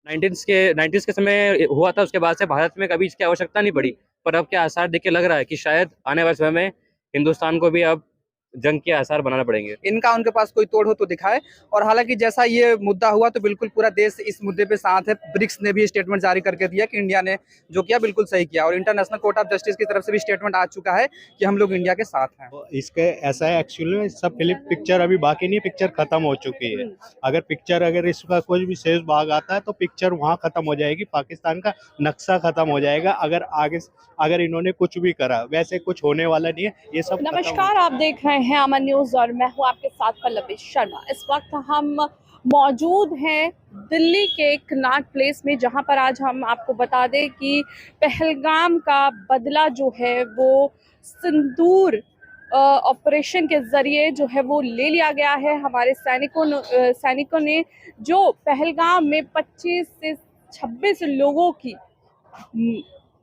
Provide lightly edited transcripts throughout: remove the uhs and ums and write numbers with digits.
Nineties के समय हुआ था, उसके बाद से भारत में कभी इसकी आवश्यकता नहीं पड़ी। पर अब के आसार देख के लग रहा है कि शायद आने वाले समय में हिंदुस्तान को भी अब जंग के आसार बनाना पड़ेंगे। इनका उनके पास कोई तोड़ हो तो दिखाए। और हालांकि जैसा ये मुद्दा हुआ तो बिल्कुल पूरा देश इस मुद्दे पे साथ है। ब्रिक्स ने भी स्टेटमेंट जारी करके दिया कि इंडिया ने जो किया बिल्कुल सही किया, और इंटरनेशनल कोर्ट ऑफ जस्टिस की तरफ से भी स्टेटमेंट आ चुका है कि हम लोग इंडिया के साथ हैं। इसके ऐसा है एक्चुअली में सब फिल्म पिक्चर अभी बाकी नहीं, पिक्चर खत्म हो चुकी है। अगर इसका कोई भी शेष भाग आता है तो पिक्चर वहाँ खत्म हो जाएगी, पाकिस्तान का नक्शा खत्म हो जाएगा। अगर इन्होंने कुछ भी करा, वैसे कुछ होने वाला नहीं है, ये सब नमस्कार, आप देख रहे हैं अमन न्यूज और मैं हूं आपके साथ पल्लवी शर्मा। इस वक्त हम मौजूद हैं दिल्ली के कनॉट प्लेस में, जहां पर आज हम आपको बता दें कि पहलगाम का बदला जो है वो सिंदूर ऑपरेशन के जरिए जो है वो ले लिया गया है। हमारे सैनिकों ने जो पहलगाम में 25 से 26 लोगों की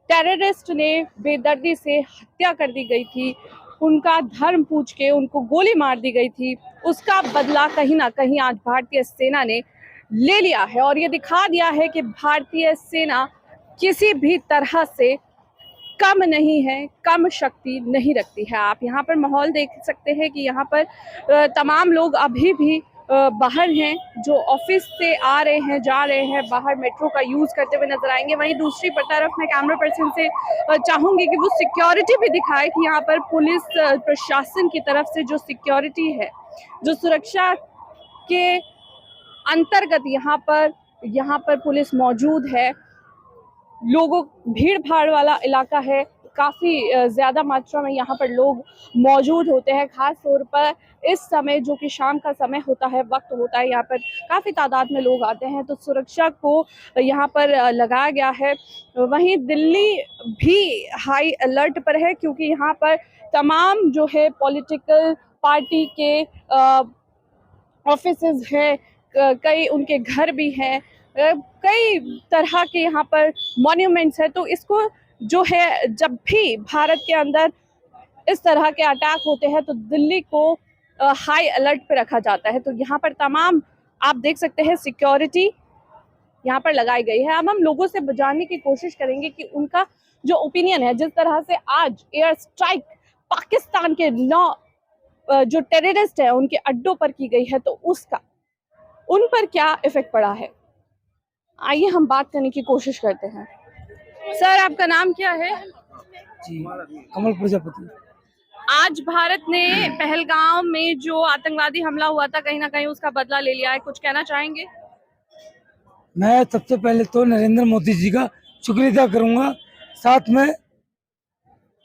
टेररिस्ट ने बेदर्दी से हत्या कर दी गई थी, उनका धर्म पूछ के उनको गोली मार दी गई थी, उसका बदला कहीं ना कहीं आज भारतीय सेना ने ले लिया है। और ये दिखा दिया है कि भारतीय सेना किसी भी तरह से कम नहीं है, कम शक्ति नहीं रखती है। आप यहाँ पर माहौल देख सकते हैं कि यहाँ पर तमाम लोग अभी भी बाहर हैं, जो ऑफिस से आ रहे हैं, जा रहे हैं, बाहर मेट्रो का यूज करते हुए नजर आएंगे। वहीं दूसरी तरफ मैं कैमरा पर्सन से चाहूंगी कि वो सिक्योरिटी भी दिखाए कि यहाँ पर पुलिस प्रशासन की तरफ से जो सिक्योरिटी है, जो सुरक्षा के अंतर्गत यहाँ पर पुलिस मौजूद है। लोगों भीड़ भाड़ वाला इलाका है, काफ़ी ज़्यादा मात्रा में यहाँ पर लोग मौजूद होते हैं। खास तौर पर इस समय जो कि शाम का समय होता है, वक्त होता है, यहाँ पर काफ़ी तादाद में लोग आते हैं, तो सुरक्षा को यहाँ पर लगाया गया है। वहीं दिल्ली भी हाई अलर्ट पर है, क्योंकि यहाँ पर तमाम जो है पॉलिटिकल पार्टी के ऑफिसेज हैं, कई उनके घर भी हैं, कई तरह के यहाँ पर मॉन्यूमेंट्स हैं। तो इसको जो है, जब भी भारत के अंदर इस तरह के अटैक होते हैं तो दिल्ली को हाई अलर्ट पे रखा जाता है। तो यहाँ पर तमाम आप देख सकते हैं सिक्योरिटी यहाँ पर लगाई गई है। अब हम लोगों से जानने की कोशिश करेंगे कि उनका जो ओपिनियन है, जिस तरह से आज एयर स्ट्राइक पाकिस्तान के 9 जो टेररिस्ट है उनके अड्डों पर की गई है, तो उसका उन पर क्या इफेक्ट पड़ा है, आइए हम बात करने की कोशिश करते हैं। सर, आपका नाम क्या है? जी, कमल प्रजापति। आज भारत ने पहलगाम में जो आतंकवादी हमला हुआ था, कहीं ना कहीं उसका बदला ले लिया है, कुछ कहना चाहेंगे? मैं सबसे पहले तो नरेंद्र मोदी जी का शुक्रिया अदा करूंगा, साथ में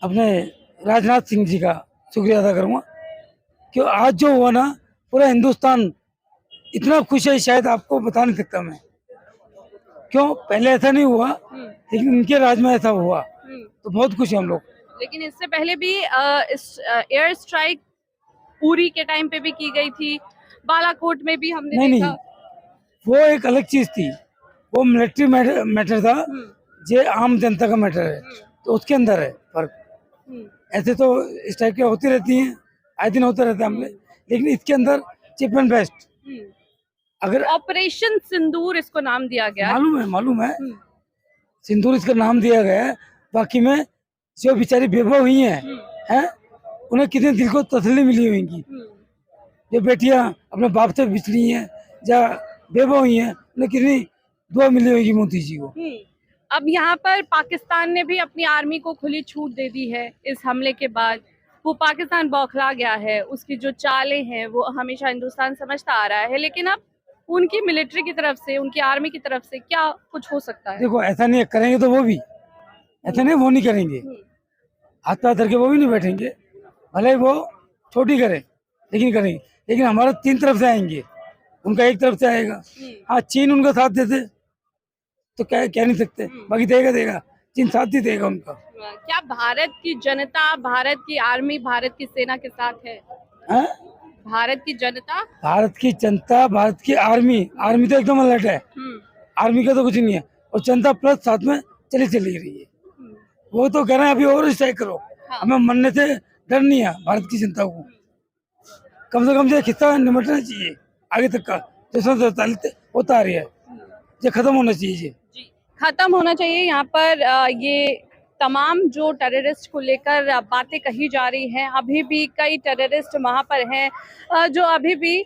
अपने राजनाथ सिंह जी का शुक्रिया अदा करूंगा, क्यों आज जो हुआ ना, पूरा हिंदुस्तान इतना खुश है, शायद आपको बता नहीं सकता मैं। क्यों पहले ऐसा नहीं हुआ, लेकिन उनके राज में ऐसा हुआ, तो बहुत खुश है हम लोग। लेकिन इससे पहले भी इस एयर स्ट्राइक उरी के टाइम पे भी की गई थी, बालाकोट में भी हमने देखा। नहीं, वो एक अलग चीज थी, वो मिलिट्री मैटर था, ये आम जनता का मैटर है, तो उसके अंदर है फर्क। ऐसे तो स्ट्राइक होती रहती हैं, आए दिन होते रहते हैं हमले, लेकिन इसके अंदर चीप एंड बेस्ट। अगर ऑपरेशन सिंदूर इसको नाम दिया गया, मालूम है सिंदूर इसका नाम दिया गया है। बाकी में जो बेचारी बेवा हुई हैं, उन्हें कितने दिल को तसल्ली मिली होगी। जो बेटियां अपने बाप से बिछड़ी हैं या बेवा हुई हैं, उन्हें कितनी दुआ मिली होगी मोदी जी को। अब यहाँ पर पाकिस्तान ने भी अपनी आर्मी को खुली छूट दे दी है इस हमले के बाद। वो पाकिस्तान बौखला गया है, उसकी जो चालें हैं वो हमेशा हिंदुस्तान समझता आ रहा है, लेकिन अब उनकी मिलिट्री की तरफ से, उनकी आर्मी की तरफ से क्या कुछ हो सकता है? देखो, ऐसा नहीं करेंगे तो वो भी ऐसा नहीं, वो नहीं करेंगे, हाथ पैर धर के वो भी नहीं बैठेंगे, भले वो छोटी करे लेकिन करेंगे। लेकिन हमारा 3 तरफ से आएंगे, उनका एक तरफ से आएगा। हाँ, चीन उनका साथ देते तो कह नहीं सकते, बाकी देगा, चीन साथ ही देगा उनका। क्या भारत की जनता, भारत की आर्मी, भारत की सेना के साथ है? भारत की जनता, भारत की आर्मी तो एकदम अलर्ट है। आर्मी का तो कुछ नहीं है, और जनता प्लस साथ में चली रही है। वो तो कह रहे हैं अभी और स्ट्राइक करो। हमें मरने से डर नहीं है, भारत की जनता को कम से कम ये खिस्सा निपटना चाहिए आगे तक का, जैसा होता आ रही है। ये खत्म होना चाहिए ये। जी, खत्म होना चाहिए। यहाँ पर ये तमाम जो टेररिस्ट को लेकर बातें कही जा रही हैं, अभी भी कई टेररिस्ट वहाँ पर हैं जो अभी भी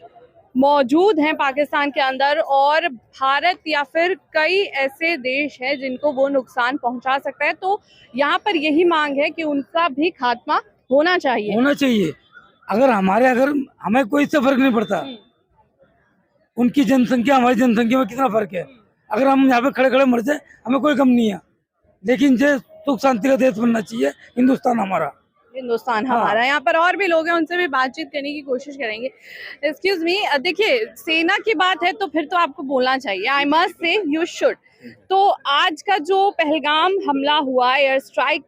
मौजूद हैं पाकिस्तान के अंदर, और भारत या फिर कई ऐसे देश हैं जिनको वो नुकसान पहुंचा सकता है। तो यहाँ पर यही मांग है कि उनका भी खात्मा होना चाहिए। होना चाहिए। अगर हमें कोई इससे फर्क नहीं पड़ता, उनकी जनसंख्या हमारी जनसंख्या में कितना फर्क है। अगर हम यहाँ पे खड़े खड़े मर जाए हमें कोई गम नहीं है, लेकिन ये सुख शांति का देश बनना चाहिए हिंदुस्तान हमारा। हिंदुस्तान हमारा। यहाँ पर और भी लोग हैं, उनसे भी बातचीत करने की कोशिश करेंगे। एक्सक्यूज मी, देखिए सेना की बात है तो फिर तो आपको बोलना चाहिए, I must say you should. तो आज का जो पहलगाम हमला हुआ, एयर स्ट्राइक,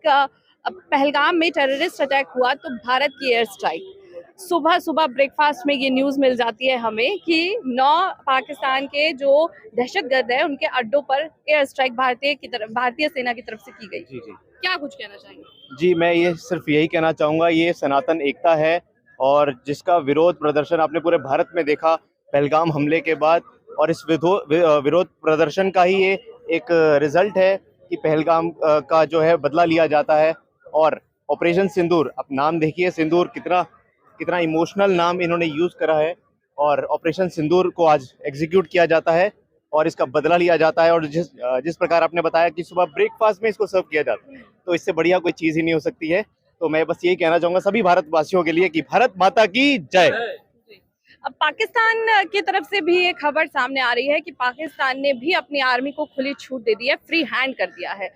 पहलगाम में टेररिस्ट अटैक हुआ, तो भारत की एयर स्ट्राइक, सुबह सुबह ब्रेकफास्ट में ये न्यूज़ मिल जाती है हमें कि 9 पाकिस्तान के जो दहशतगर्द है उनके अड्डों पर एयर स्ट्राइक भारतीय सेना की तरफ से की गई। जी जी क्या कुछ कहना चाहेंगे? जी, मैं ये सिर्फ यही कहना चाहूँगा, ये सनातन एकता है और जिसका विरोध प्रदर्शन आपने पूरे भारत में देखा पहलगाम हमले के बाद, और इस विरोध प्रदर्शन का ही ये एक रिजल्ट है कि पहलगाम का जो है बदला लिया जाता है। और ऑपरेशन सिंदूर, अब नाम देखिए, सिंदूर कितना इमोशनल नाम इन्होंने यूज़ करा है, और ऑपरेशन सिंदूर को आज एग्जीक्यूट किया जाता है और इसका बदला लिया जाता है। और जिस प्रकार आपने बताया कि सुबह ब्रेकफास्ट में इसको सर्व किया जाता है, तो इससे बढ़िया कोई चीज़ ही नहीं हो सकती है। तो मैं बस यही कहना चाहूँगा सभी भारतवासियों के लिए कि भारत माता की जय। अब पाकिस्तान की तरफ से भी एक खबर सामने आ रही है कि पाकिस्तान ने भी अपनी आर्मी को खुली छूट दे दी है, फ्री हैंड कर दिया है।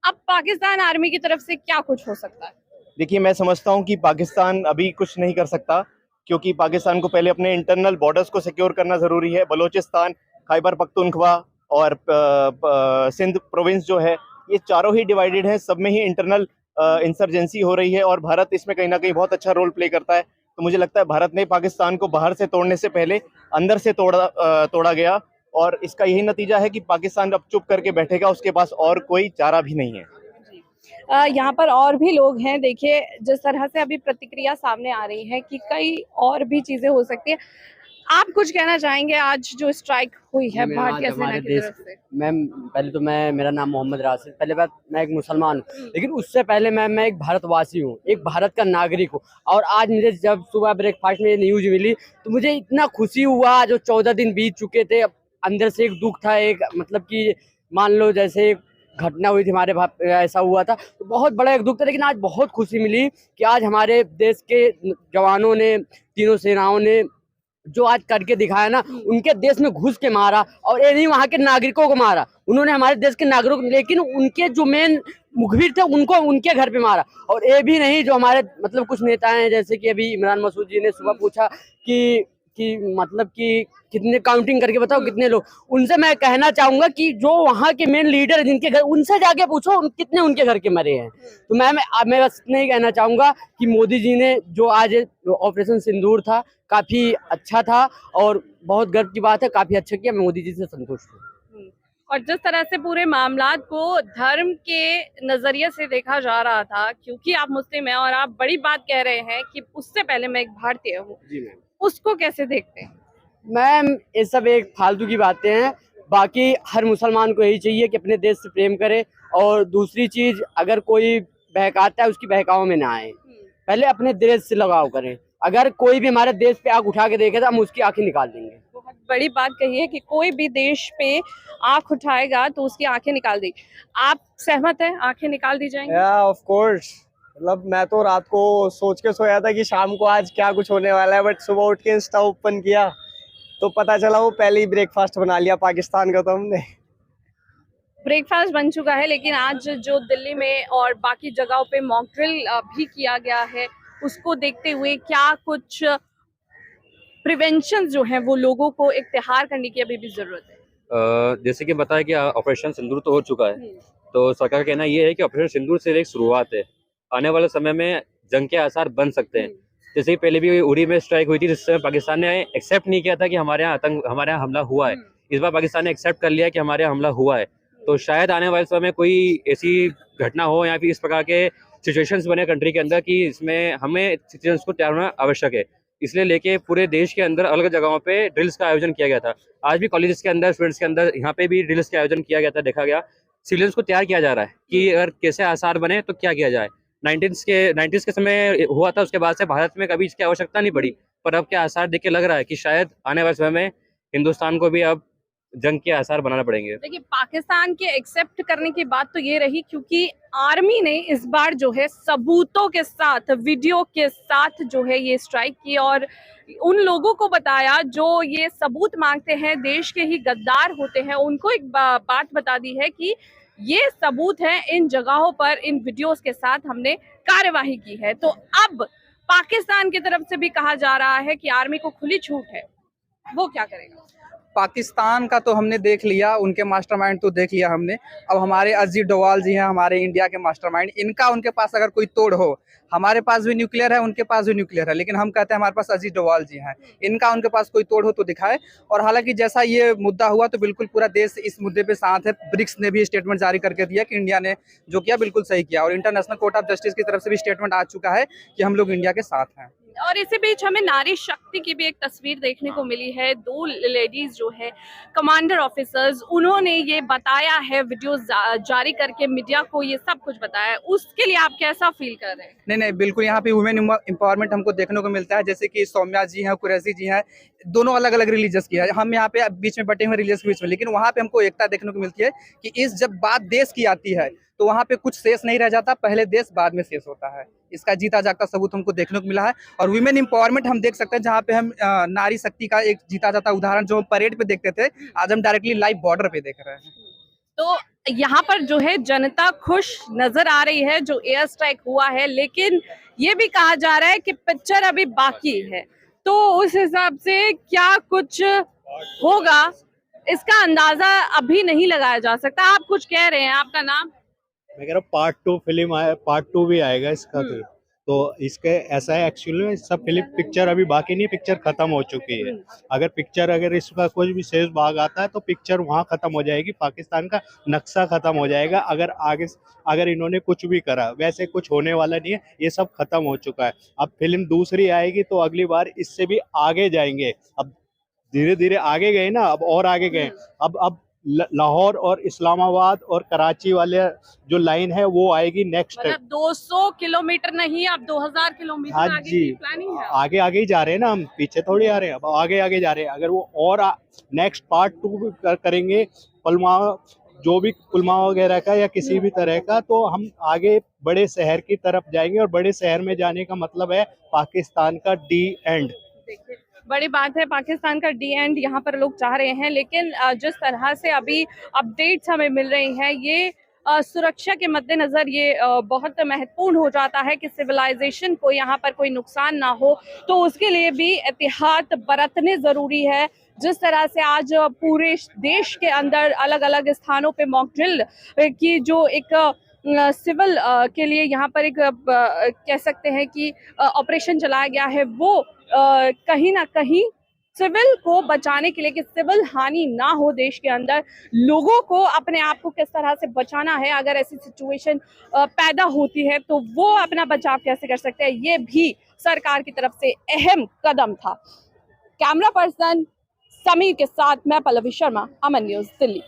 अब पाकिस्तान आर्मी की तरफ से क्या कुछ हो सकता है? देखिए, मैं समझता हूँ कि पाकिस्तान अभी कुछ नहीं कर सकता, क्योंकि पाकिस्तान को पहले अपने इंटरनल बॉर्डर्स को सिक्योर करना ज़रूरी है। बलोचिस्तान, खैबर पख्तूनख्वा और सिंध प्रोविंस जो है, ये चारों ही डिवाइडेड हैं, सब में ही इंटरनल इंसर्जेंसी हो रही है और भारत इसमें कहीं ना कहीं बहुत अच्छा रोल प्ले करता है। तो मुझे लगता है भारत ने पाकिस्तान को बाहर से तोड़ने से पहले अंदर से तोड़ा गया, और इसका यही नतीजा है कि पाकिस्तान अब चुप करके बैठेगा, उसके पास और कोई चारा भी नहीं है। यहाँ पर और भी लोग हैं। देखिए जिस तरह से अभी प्रतिक्रिया सामने आ रही है कि कई और भी चीजें हो सकती है। आप कुछ कहना चाहेंगे आज जो स्ट्राइक हुई है भारतीय सेना की तरफ से? मैम पहले तो मेरा नाम मोहम्मद राशिद, पहले बात मैं एक मुसलमान हूँ, लेकिन उससे पहले मैं एक भारतवासी हूँ, एक भारत का नागरिक हूँ। और आज मुझे जब सुबह ब्रेकफास्ट में न्यूज़ मिली तो मुझे इतना खुशी हुआ। जो 14 दिन बीत चुके थे, अंदर से एक दुख था, एक मतलब कि मान लो जैसे घटना हुई थी हमारे ऐसा हुआ था, तो बहुत बड़ा एक दुख था। लेकिन आज बहुत खुशी मिली कि आज हमारे देश के जवानों ने, तीनों सेनाओं ने जो आज करके दिखाया ना, उनके देश में घुस के मारा, और ये नहीं वहाँ के नागरिकों को मारा, उन्होंने हमारे देश के नागरिकों, लेकिन उनके जो मेन मुखबिर थे उनको उनके घर पे मारा। और ये भी नहीं, जो हमारे मतलब कुछ नेता हैं, जैसे कि अभी इमरान मसूद जी ने सुबह पूछा कि मतलब कि कितने काउंटिंग करके बताओ कितने लोग, उनसे मैं कहना चाहूंगा कि जो वहाँ के मेन लीडर है जिनके घर, उनसे जाके पूछो कितने उनके घर के मरे हैं। तो मैं बस इतना ही कहना चाहूंगा कि मोदी जी ने जो आज ऑपरेशन सिंदूर था काफी अच्छा था, और बहुत गर्व की बात है, काफी अच्छा किया, मैं मोदी जी से संतुष्ट हूँ। और जिस तरह से पूरे मामलात को धर्म के नजरिए से देखा जा रहा था, क्योंकि आप मुस्लिम हैं और आप बड़ी बात कह रहे हैं कि उससे पहले मैं एक भारतीय हूँ, उसको कैसे देखते हैं? मैम ये सब एक फालतू की बातें हैं। बाकी हर मुसलमान को यही चाहिए कि अपने देश से प्रेम करे, और दूसरी चीज, अगर कोई बहकाता है उसकी बहकाव में ना आए, पहले अपने देश से लगाव करें। अगर कोई भी हमारे देश पे आंख उठा के देखे तो हम उसकी आंखें निकाल देंगे। बहुत बड़ी बात कही है कि कोई भी देश पे आंख उठाएगा तो उसकी आंखें निकाल देगी। आप सहमत हैं, आंखें निकाल दी जाएंगी? Of course. मतलब मैं तो रात को सोच के सोया था कि शाम को आज क्या कुछ होने वाला है, बट सुबह उठ के इंस्टा ओपन किया तो पता चला वो पहले ही ब्रेकफास्ट बना लिया पाकिस्तान का। तो हमने ब्रेकफास्ट बन चुका है, लेकिन आज जो दिल्ली में और बाकी जगहों पे मॉक ड्रिल भी किया गया है, उसको देखते हुए क्या कुछ प्रिवेंशन जो है वो लोगों को इख्तियार करने की अभी भी जरूरत है? जैसे कि बताया कि ऑपरेशन सिंदूर तो हो चुका है, तो सरकार का कहना ये है कि ऑपरेशन सिंदूर सिर्फ एक शुरुआत है, आने वाले समय में जंग के आसार बन सकते हैं। जैसे कि पहले भी उरी में स्ट्राइक हुई थी, जिस समय पाकिस्तान ने एक्सेप्ट नहीं किया था कि हमारे यहाँ हमला हुआ है। इस बार पाकिस्तान ने एक्सेप्ट कर लिया कि हमारे यहाँ हमला हुआ है, तो शायद आने वाले समय में कोई ऐसी घटना हो या फिर इस प्रकार के सिचुएशंस बने कंट्री के अंदर कि इसमें हमें सिटीजन्स को तैयार होना आवश्यक है। इसलिए लेके पूरे देश के अंदर अलग जगहों पे ड्रिल्स का आयोजन किया गया था। आज भी कॉलेजेस के अंदर, स्टूडेंट्स के अंदर यहाँ पे भी ड्रिल्स का आयोजन किया गया था। देखा गया सिविलियंस को तैयार किया जा रहा है कि अगर कैसे आसार बने तो क्या किया जाए। 90s के समय हुआ था, उसके बाद से भारत में कभी इसकी आवश्यकता नहीं पड़ी, पर अब के आसार देख के लग रहा है कि शायद आने वाले समय में हिंदुस्तान को भी अब जंग के आसार बनाना पड़ेंगे। देखिए, पाकिस्तान के एक्सेप्ट करने की बात तो ये रही क्योंकि आर्मी ने इस बार जो है सबूतों के साथ, वीडियो के साथ जो है ये स्ट्राइक की और उन लोगों को बताया जो ये सबूत मांगते हैं, देश के ही गद्दार होते हैं, उनको एक बात बता दी है कि ये सबूत है, इन जगहों पर इन वीडियोस के साथ हमने कार्यवाही की है। तो अब पाकिस्तान की तरफ से भी कहा जा रहा है कि आर्मी को खुली छूट है, वो क्या करेगा? पाकिस्तान का तो हमने देख लिया, उनके मास्टरमाइंड तो देख लिया हमने। अब हमारे अजीत डोवाल जी हैं, हमारे इंडिया के मास्टरमाइंड, इनका उनके पास अगर कोई तोड़ हो, हमारे पास भी न्यूक्लियर है, उनके पास भी न्यूक्लियर है, लेकिन हम कहते हैं हमारे पास अजीत डोवाल जी हैं, इनका उनके पास कोई तोड़ हो तो दिखाए। और हालांकि जैसा ये मुद्दा हुआ तो बिल्कुल पूरा देश इस मुद्दे पे साथ है। ब्रिक्स ने भी स्टेटमेंट जारी करके दिया कि इंडिया ने जो किया बिल्कुल सही किया, और इंटरनेशनल कोर्ट ऑफ जस्टिस की तरफ से भी स्टेटमेंट आ चुका है कि हम लोग इंडिया के साथ हैं। और इसी बीच हमें नारी शक्ति की भी एक तस्वीर देखने को मिली है। 2 लेडीज जो है कमांडर ऑफिसर्स, उन्होंने ये बताया है, वीडियो जारी करके मीडिया को ये सब कुछ बताया है। उसके लिए आप कैसा फील कर रहे हैं? नहीं, बिल्कुल यहाँ पे वुमेन एम्पावरमेंट हमको देखने को मिलता है। जैसे कि सौम्या जी हैं, कुरैशी जी हैं, दोनों अलग अलग रिलीजियस की है, हम यहाँ पे बीच में बटे हुए रिलीजियस के बीच में, लेकिन वहाँ पे हमको एकता देखने को मिलती है कि इस जब बात देश की आती है तो वहाँ पे कुछ शेष नहीं रह जाता, पहले देश बाद में शेष होता है। इसका जीता जागता सबूत हमको देखने को मिला है। और वुमेन एम्पावरमेंट हम देख सकते हैं, जहाँ पे हम नारी शक्ति का एक जीता जाता उदाहरण जो हम परेड पे देखते थे, आज हम डायरेक्टली लाइव बॉर्डर पे देख रहे हैं। तो यहाँ पर जो है जनता खुश नजर आ रही है जो एयर स्ट्राइक हुआ है, लेकिन ये भी कहा जा रहा है कि पिक्चर अभी बाकी है। तो उस हिसाब से क्या कुछ होगा इसका अंदाजा अभी नहीं लगाया जा सकता। आप कुछ कह रहे हैं, आपका नाम? मैं कह रहा हूँ पार्ट 2 फिल्म आया, पार्ट 2 भी आएगा इसका। तो इसके ऐसा है, एक्चुअली में सब फिल्म पिक्चर अभी बाकी नहीं, पिक्चर खत्म हो चुकी है। अगर इसका कोई भी शेष भाग आता है तो पिक्चर वहाँ खत्म हो जाएगी, पाकिस्तान का नक्शा खत्म हो जाएगा। अगर इन्होंने कुछ भी करा, वैसे कुछ होने वाला नहीं है, ये सब खत्म हो चुका है। अब फिल्म दूसरी आएगी तो अगली बार इससे भी आगे जाएंगे। अब धीरे धीरे आगे गए ना, अब और आगे गए। अब लाहौर और इस्लामाबाद और कराची वाले जो लाइन है वो आएगी नेक्स्ट। मतलब 200 किलोमीटर नहीं, अब 2000 किलोमीटर हाँ आगे जी, की प्लानिंग है। आगे ही जा रहे हैं ना, हम पीछे थोड़ी आ रहे हैं, अब आगे जा रहे हैं। अगर वो और नेक्स्ट पार्ट 2 करेंगे पुलवामा वगैरह का या किसी भी तरह का, तो हम आगे बड़े शहर की तरफ जाएंगे। और बड़े शहर में जाने का मतलब है पाकिस्तान का डी एंड। देखिए, बड़ी बात है, पाकिस्तान का डी एंड यहाँ पर लोग चाह रहे हैं। लेकिन जिस तरह से अभी अपडेट्स हमें मिल रही हैं, ये सुरक्षा के मद्देनजर ये बहुत महत्वपूर्ण हो जाता है कि सिविलाइजेशन को यहाँ पर कोई नुकसान ना हो, तो उसके लिए भी एहतियात बरतने ज़रूरी है। जिस तरह से आज पूरे देश के अंदर अलग अलग स्थानों पे मॉक ड्रिल की जो एक सिविल के लिए यहाँ पर एक कह सकते हैं कि ऑपरेशन चलाया गया है, वो कहीं ना कहीं सिविल को बचाने के लिए, कि सिविल हानि ना हो देश के अंदर, लोगों को अपने आप को किस तरह से बचाना है, अगर ऐसी सिचुएशन पैदा होती है तो वो अपना बचाव कैसे कर सकते हैं, ये भी सरकार की तरफ से अहम कदम था। कैमरा पर्सन समीर के साथ मैं पल्लवी शर्मा, अमन न्यूज़, दिल्ली।